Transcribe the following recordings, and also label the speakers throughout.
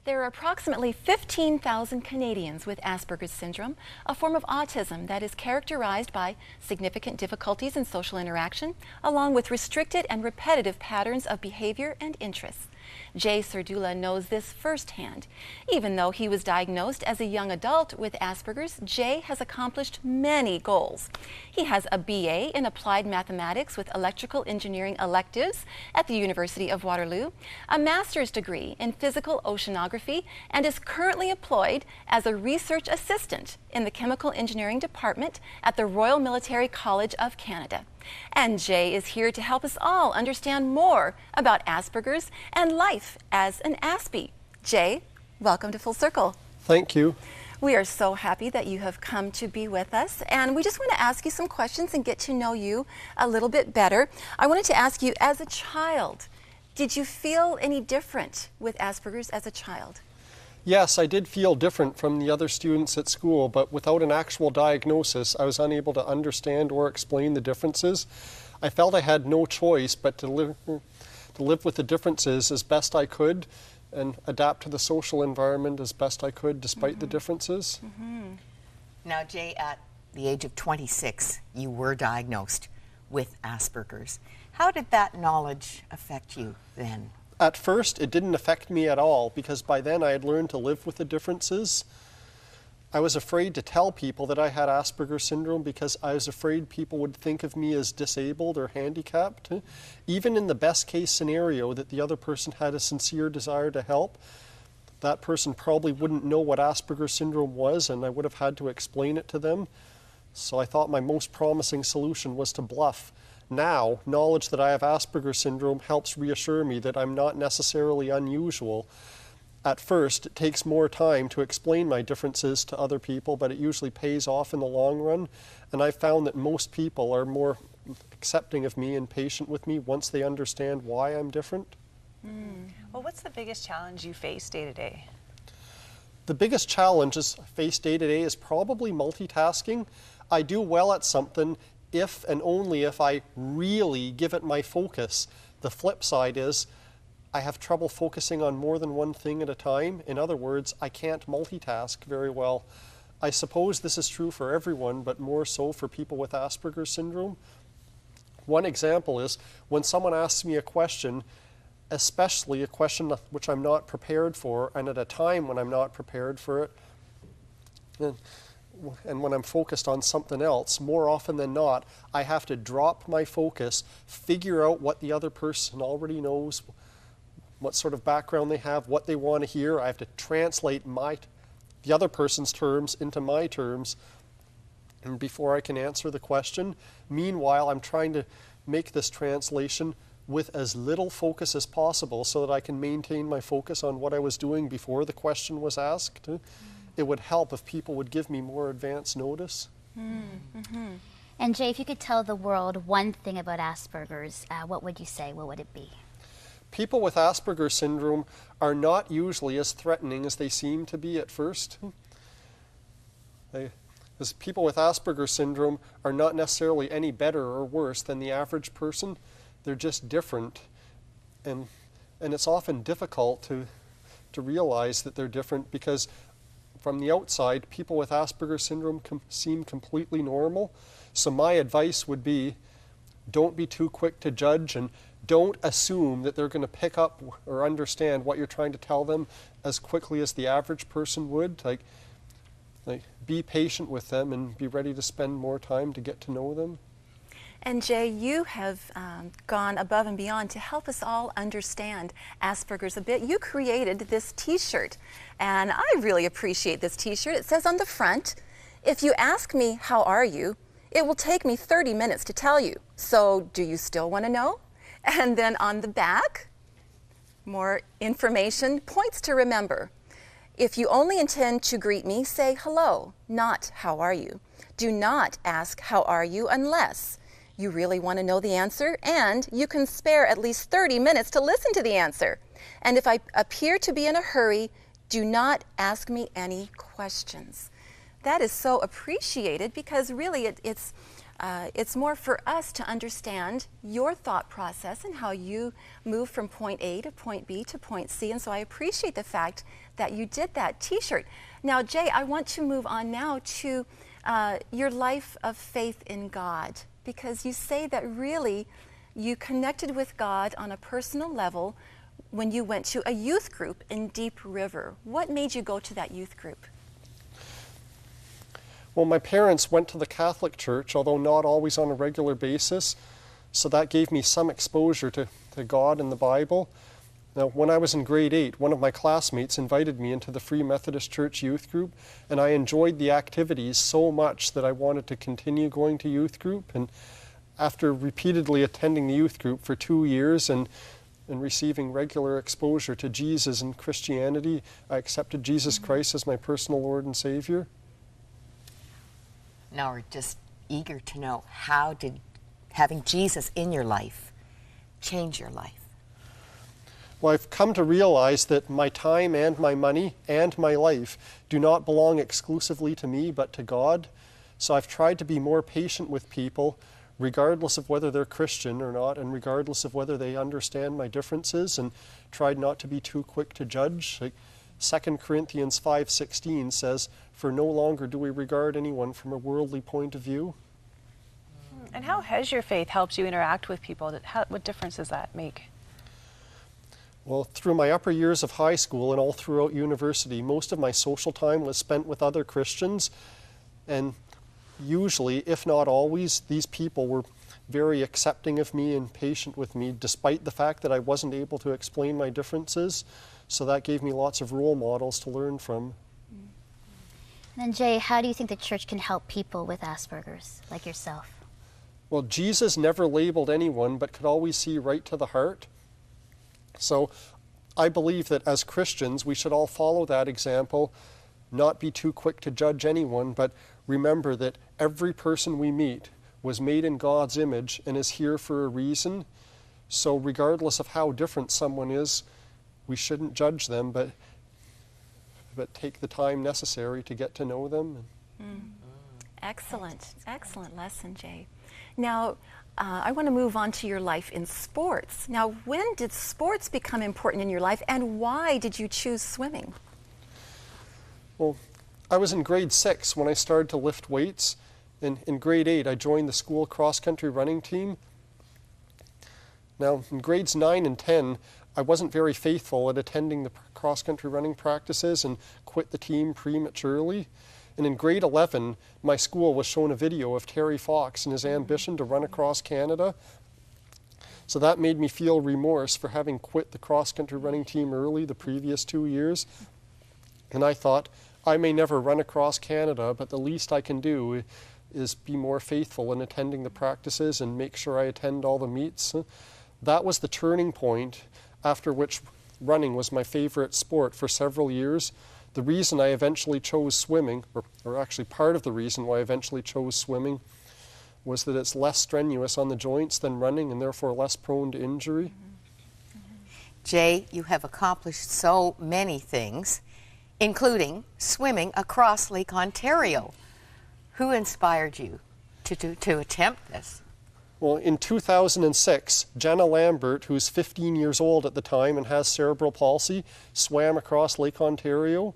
Speaker 1: There are approximately 15,000 Canadians with Asperger's syndrome, a form of autism that is characterized by significant difficulties in social interaction, along with restricted and repetitive patterns of behavior and interests. Jay Serdula knows this firsthand. Even though he was diagnosed as a young adult with Asperger's, Jay has accomplished many goals. He has a BA in Applied Mathematics with Electrical Engineering electives at the University of Waterloo, a master's degree in Physical Oceanography, and is currently employed as a research assistant in the Chemical Engineering Department at the Royal Military College of Canada. And Jay is here to help us all understand more about Asperger's and life as an Aspie. Jay, welcome to Full Circle.
Speaker 2: Thank you.
Speaker 1: We are so happy that you have come to be with us, and we just want to ask you some questions and get to know you a little bit better. I wanted to ask you, as a child, did you feel any different with Asperger's as a child?
Speaker 2: Yes, I did feel different from the other students at school, but without an actual diagnosis, I was unable to understand or explain the differences. I felt I had no choice but to live with the differences as best I could and adapt to the social environment as best I could despite the differences.
Speaker 3: Now, Jay, at the age of 26, you were diagnosed with Asperger's. How did that knowledge affect you then?
Speaker 2: At first, it didn't affect me at all because by then I had learned to live with the differences. I was afraid to tell people that I had Asperger's syndrome because I was afraid people would think of me as disabled or handicapped. Even in the best case scenario that the other person had a sincere desire to help, that person probably wouldn't know what Asperger's syndrome was and I would have had to explain it to them. So I thought my most promising solution was to bluff. Now, knowledge that I have Asperger's syndrome helps reassure me that I'm not necessarily unusual. At first, it takes more time to explain my differences to other people, but it usually pays off in the long run. And I've found that most people are more accepting of me and patient with me once they understand why I'm different.
Speaker 4: Well, what's the biggest challenge you face day to day?
Speaker 2: The biggest challenge I face day to day is probably multitasking. I do well at something if and only if I really give it my focus. The flip side is I have trouble focusing on more than one thing at a time. In other words, I can't multitask very well. I suppose this is true for everyone, but more so for people with Asperger's syndrome. One example is when someone asks me a question, especially a question which I'm not prepared for, and at a time when I'm not prepared for it, and when I'm focused on something else, more often than not, I have to drop my focus, figure out what the other person already knows, what sort of background they have, what they want to hear. I have to translate the other person's terms into my terms and before I can answer the question. Meanwhile, I'm trying to make this translation with as little focus as possible so that I can maintain my focus on what I was doing before the question was asked. It would help if people would give me more advance notice.
Speaker 5: And Jay, if you could tell the world one thing about Asperger's, what would you say? What would it be?
Speaker 2: People with Asperger's syndrome are not usually as threatening as they seem to be at first. People with Asperger's syndrome are not necessarily any better or worse than the average person. They're just different. And it's often difficult to realize that they're different because from the outside, people with Asperger's syndrome seem completely normal. So my advice would be, don't be too quick to judge and don't assume that they're going to pick up or understand what you're trying to tell them as quickly as the average person would. Like be patient with them and be ready to spend more time to get to know them.
Speaker 1: And Jay, you have gone above and beyond to help us all understand Asperger's a bit. You created this t-shirt, and I really appreciate this t-shirt. It says on the front, if you ask me, how are you? It will take me 30 minutes to tell you. So do you still want to know? And then on the back, more information, points to remember. If you only intend to greet me, say hello, not how are you. Do not ask how are you unless you really want to know the answer, and you can spare at least 30 minutes to listen to the answer. And if I appear to be in a hurry, do not ask me any questions. That is so appreciated because really it's It's more for us to understand your thought process and how you move from point A to point B to point C. And so I appreciate the fact that you did that t-shirt. Now, Jay, I want to move on now to your life of faith in God, because you say that really you connected with God on a personal level when you went to a youth group in Deep River. What made you go to that youth group?
Speaker 2: Well, my parents went to the Catholic Church, although not always on a regular basis, so that gave me some exposure to God and the Bible. Now, when I was in grade 8, one of my classmates invited me into the Free Methodist Church youth group, and I enjoyed the activities so much that I wanted to continue going to youth group. And after repeatedly attending the youth group for 2 years and receiving regular exposure to Jesus and Christianity, I accepted Jesus Christ as my personal Lord and Savior.
Speaker 3: Now we're just eager to know, how did having Jesus in your life change your life?
Speaker 2: Well, I've come to realize that my time and my money and my life do not belong exclusively to me, but to God. So I've tried to be more patient with people, regardless of whether they're Christian or not, and regardless of whether they understand my differences, and tried not to be too quick to judge. Like 2 Corinthians 5:16 says, "For no longer do we regard anyone from a worldly point of view."
Speaker 4: And how has your faith helped you interact with people? What difference does that make?
Speaker 2: Well, through my upper years of high school and all throughout university, most of my social time was spent with other Christians, and usually, if not always, these people were very accepting of me and patient with me, despite the fact that I wasn't able to explain my differences. So that gave me lots of role models to learn from.
Speaker 5: And Jay, how do you think the church can help people with Asperger's, like yourself?
Speaker 2: Well, Jesus never labeled anyone, but could always see right to the heart. So I believe that as Christians, we should all follow that example, not be too quick to judge anyone, but remember that every person we meet was made in God's image and is here for a reason. So regardless of how different someone is, we shouldn't judge them, but take the time necessary to get to know them.
Speaker 1: Excellent, excellent lesson, Jay. Now, I want to move on to your life in sports. Now, when did sports become important in your life, and why did you choose swimming?
Speaker 2: Well, I was in grade 6 when I started to lift weights. In grade 8, I joined the school cross-country running team. Now, in grades 9 and 10, I wasn't very faithful at attending the cross-country running practices and quit the team prematurely. And in grade 11, my school was shown a video of Terry Fox and his ambition to run across Canada. So that made me feel remorse for having quit the cross-country running team early the previous 2 years. And I thought, I may never run across Canada, but the least I can do is be more faithful in attending the practices and make sure I attend all the meets. That was the turning point, after which running was my favorite sport for several years. The reason I eventually chose swimming, or actually part of the reason why I eventually chose swimming, was that it's less strenuous on the joints than running and therefore less prone to injury.
Speaker 3: Jay, you have accomplished so many things, including swimming across Lake Ontario. Who inspired you to attempt this?
Speaker 2: Well, in 2006, Jenna Lambert, who's 15 years old at the time and has cerebral palsy, swam across Lake Ontario.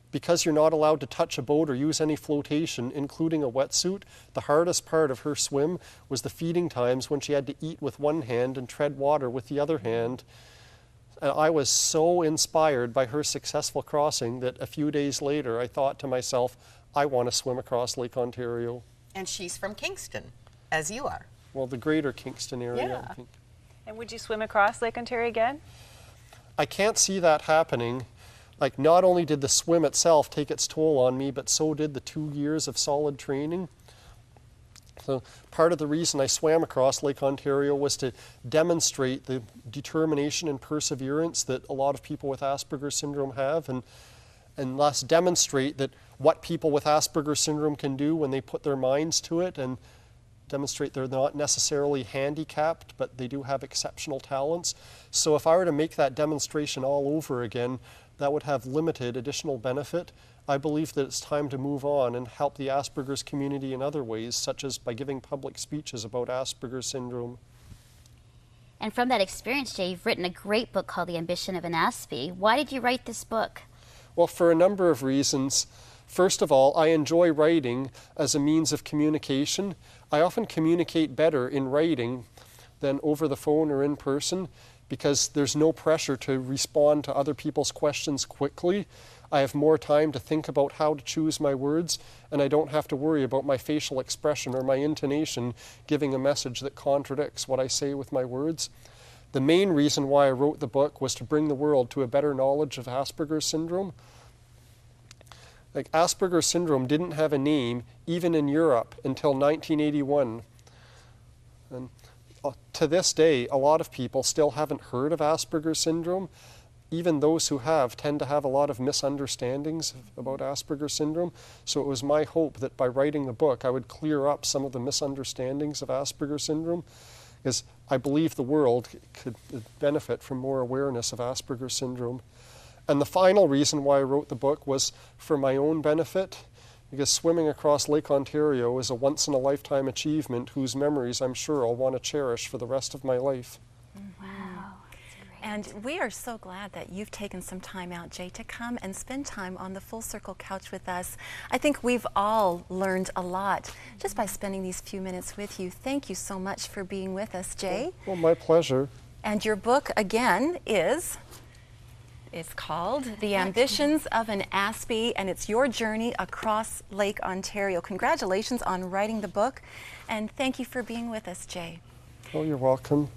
Speaker 2: Because you're not allowed to touch a boat or use any flotation, including a wetsuit, the hardest part of her swim was the feeding times when she had to eat with one hand and tread water with the other hand. And I was so inspired by her successful crossing that a few days later I thought to myself, I want to swim across Lake Ontario.
Speaker 3: And she's from Kingston, as you are.
Speaker 2: Well, the greater Kingston area,
Speaker 3: Yeah.
Speaker 2: I think.
Speaker 4: And would you swim across Lake Ontario again?
Speaker 2: I can't see that happening. Like, not only did the swim itself take its toll on me, but so did the 2 years of solid training. So part of the reason I swam across Lake Ontario was to demonstrate the determination and perseverance that a lot of people with Asperger's syndrome have, and thus demonstrate that what people with Asperger's syndrome can do when they put their minds to it, and demonstrate they're not necessarily handicapped, but they do have exceptional talents. So if I were to make that demonstration all over again, that would have limited additional benefit, I believe that it's time to move on and help the Asperger's community in other ways, such as by giving public speeches about Asperger's syndrome.
Speaker 5: And from that experience, Jay, you've written a great book called The Ambition of an Aspie. Why did you write this book?
Speaker 2: Well, for a number of reasons. First of all, I enjoy writing as a means of communication. I often communicate better in writing than over the phone or in person because there's no pressure to respond to other people's questions quickly. I have more time to think about how to choose my words, and I don't have to worry about my facial expression or my intonation giving a message that contradicts what I say with my words. The main reason why I wrote the book was to bring the world to a better knowledge of Asperger's syndrome. Like, Asperger's syndrome didn't have a name, even in Europe, until 1981. And to this day, a lot of people still haven't heard of Asperger's syndrome. Even those who have tend to have a lot of misunderstandings about Asperger's syndrome. So it was my hope that by writing the book, I would clear up some of the misunderstandings of Asperger's syndrome, because I believe the world could benefit from more awareness of Asperger's syndrome. And the final reason why I wrote the book was for my own benefit, because swimming across Lake Ontario is a once-in-a-lifetime achievement whose memories I'm sure I'll want to cherish for the rest of my life.
Speaker 5: Wow.
Speaker 1: And we are so glad that you've taken some time out, Jay, to come and spend time on the Full Circle couch with us. I think we've all learned a lot just by spending these few minutes with you. Thank you so much for being with us, Jay.
Speaker 2: Well, my pleasure.
Speaker 1: And your book, again, it's called The Ambitions of an Aspie, and it's your journey across Lake Ontario. Congratulations on writing the book, and thank you for being with us, Jay.
Speaker 2: Oh, you're welcome.